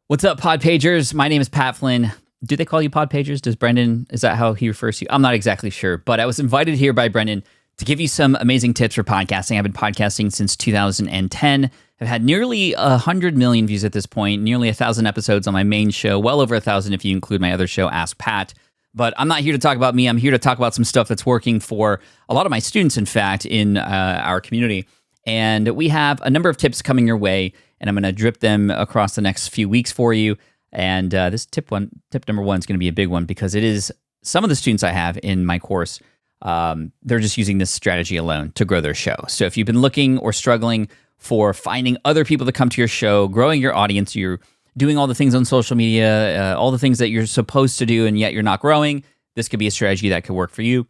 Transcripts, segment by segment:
What's up, Podpagers? My name is Pat Flynn. Do they call you Podpagers? Does Brendan, is that how he refers to you? I'm not exactly sure, but I was invited here by Brendan to give you some amazing tips for podcasting. I've been podcasting since 2010. I've had nearly 100 million views at this point, nearly 1,000 episodes on my main show, well over 1,000 if you include my other show, Ask Pat. But I'm not here to talk about me. I'm here to talk about some stuff that's working for a lot of my students, in fact, in our community. And we have a number of tips coming your way, and I'm going to drip them across the next few weeks for you. And this tip number one is going to be a big one because it is some of the students I have in my course, they're just using this strategy alone to grow their show. So if you've been looking or struggling for finding other people to come to your show, growing your audience, you're doing all the things on social media, all the things that you're supposed to do, and yet you're not growing, this could be a strategy that could work for you.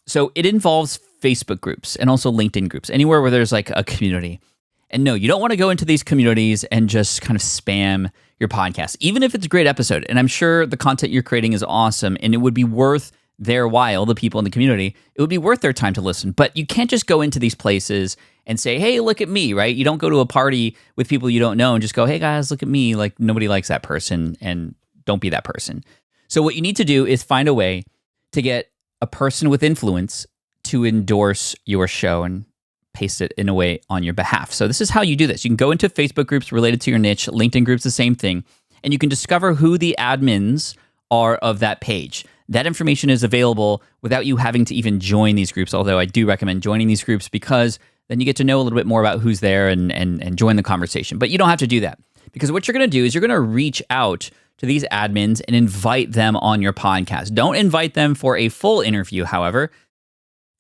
So it involves Facebook groups and also LinkedIn groups, anywhere where there's like a community. And no, you don't want to go into these communities and just kind of spam your podcast, even if it's a great episode. And I'm sure the content you're creating is awesome and it would be worth their while, the people in the community, it would be worth their time to listen. But you can't just go into these places and say, hey, look at me, right? You don't go to a party with people you don't know and just go, hey guys, look at me. Like nobody likes that person, and don't be that person. So what you need to do is find a way to get a person with influence to endorse your show and paste it in a way on your behalf. So this is how you do this. You can go into Facebook groups related to your niche, LinkedIn groups, the same thing, and you can discover who the admins are of that page. That information is available without you having to even join these groups, although I do recommend joining these groups because then you get to know a little bit more about who's there and join the conversation. But you don't have to do that, because what you're going to do is you're going to reach out to these admins and invite them on your podcast. Don't invite them for a full interview, however.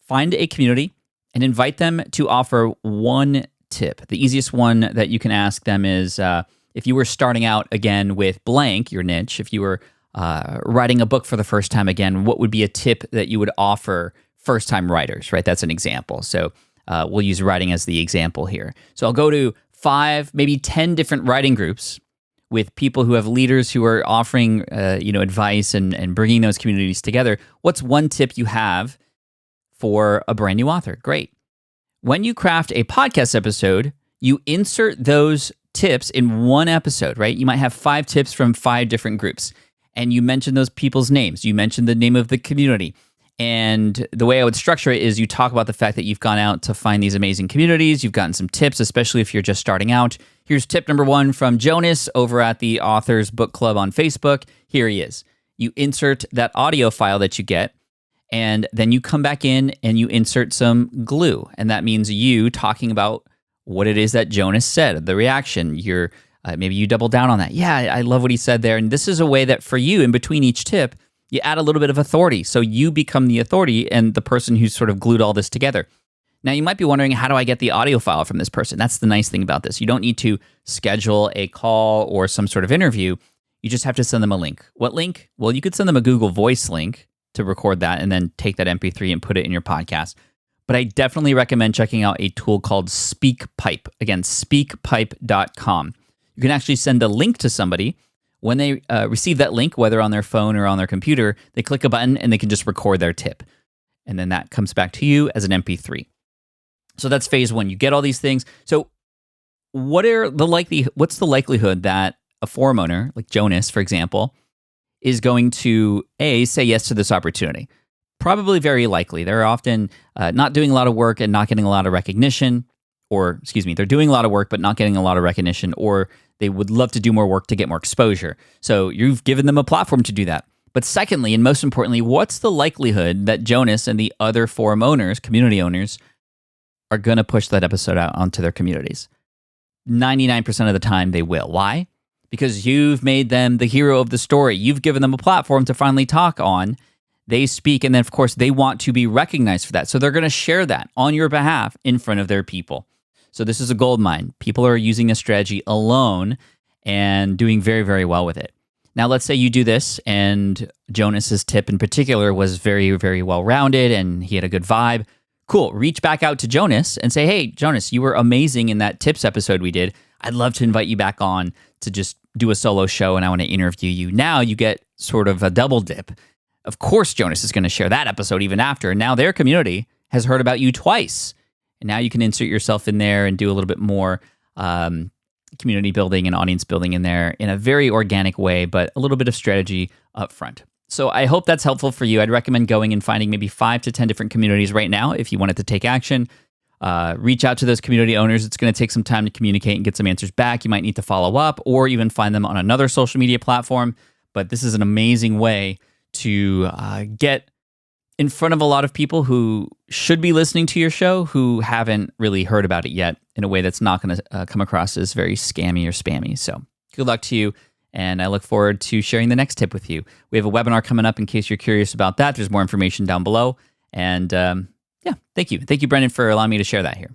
Find a community and invite them to offer one tip. The easiest one that you can ask them is, if you were starting out again with blank, your niche, if you were writing a book for the first time again, what would be a tip that you would offer first-time writers, right? That's an example. So we'll use writing as the example here. So I'll go to 5, maybe 10 different writing groups with people who have leaders who are offering advice and bringing those communities together. What's one tip you have for a brand new author? Great. When you craft a podcast episode, you insert those tips in one episode, right? You might have 5 tips from 5 different groups, and you mention those people's names. You mention the name of the community. And the way I would structure it is you talk about the fact that you've gone out to find these amazing communities. You've gotten some tips, especially if you're just starting out. Here's tip number 1 from Jonas over at the Authors Book Club on Facebook. Here he is. You insert that audio file that you get, and then you come back in and you insert some glue. And that means you talking about what it is that Jonas said, the reaction. Maybe you double down on that. Yeah, I love what he said there. And this is a way that for you, in between each tip, you add a little bit of authority. So you become the authority and the person who's sort of glued all this together. Now, you might be wondering, how do I get the audio file from this person? That's the nice thing about this. You don't need to schedule a call or some sort of interview. You just have to send them a link. What link? Well, you could send them a Google Voice link to record that and then take that MP3 and put it in your podcast. But I definitely recommend checking out a tool called SpeakPipe. Again, speakpipe.com. You can actually send a link to somebody. When they receive that link, whether on their phone or on their computer, they click a button and they can just record their tip. And then that comes back to you as an MP3. So that's phase 1. You get all these things. So what's the likelihood that a forum owner, like Jonas, for example, is going to, A, say yes to this opportunity? Probably very likely. They're often not doing a lot of work and not getting a lot of recognition. Or, they're doing a lot of work but not getting a lot of recognition, or they would love to do more work to get more exposure. So you've given them a platform to do that. But secondly, and most importantly, what's the likelihood that Jonas and the other forum owners, community owners, are going to push that episode out onto their communities? 99% of the time they will. Why? Because you've made them the hero of the story. You've given them a platform to finally talk on. They speak, and then, of course, they want to be recognized for that. So they're going to share that on your behalf in front of their people. So this is a gold mine. People are using this strategy alone and doing very, very well with it. Now, let's say you do this, and Jonas's tip in particular was very, very well-rounded, and he had a good vibe. Cool. Reach back out to Jonas and say, hey, Jonas, you were amazing in that tips episode we did. I'd love to invite you back on to just do a solo show, and I want to interview you. Now you get sort of a double dip. Of course, Jonas is going to share that episode even after. And now their community has heard about you twice. And now you can insert yourself in there and do a little bit more community building and audience building in there in a very organic way, but a little bit of strategy up front. So I hope that's helpful for you. I'd recommend going and finding maybe 5 to 10 different communities right now if you wanted to take action. Reach out to those community owners. It's going to take some time to communicate and get some answers back. You might need to follow up or even find them on another social media platform. But this is an amazing way to get in front of a lot of people who should be listening to your show who haven't really heard about it yet in a way that's not going to come across as very scammy or spammy. So good luck to you. And I look forward to sharing the next tip with you. We have a webinar coming up in case you're curious about that. There's more information down below. And yeah, thank you. Thank you, Brendan, for allowing me to share that here.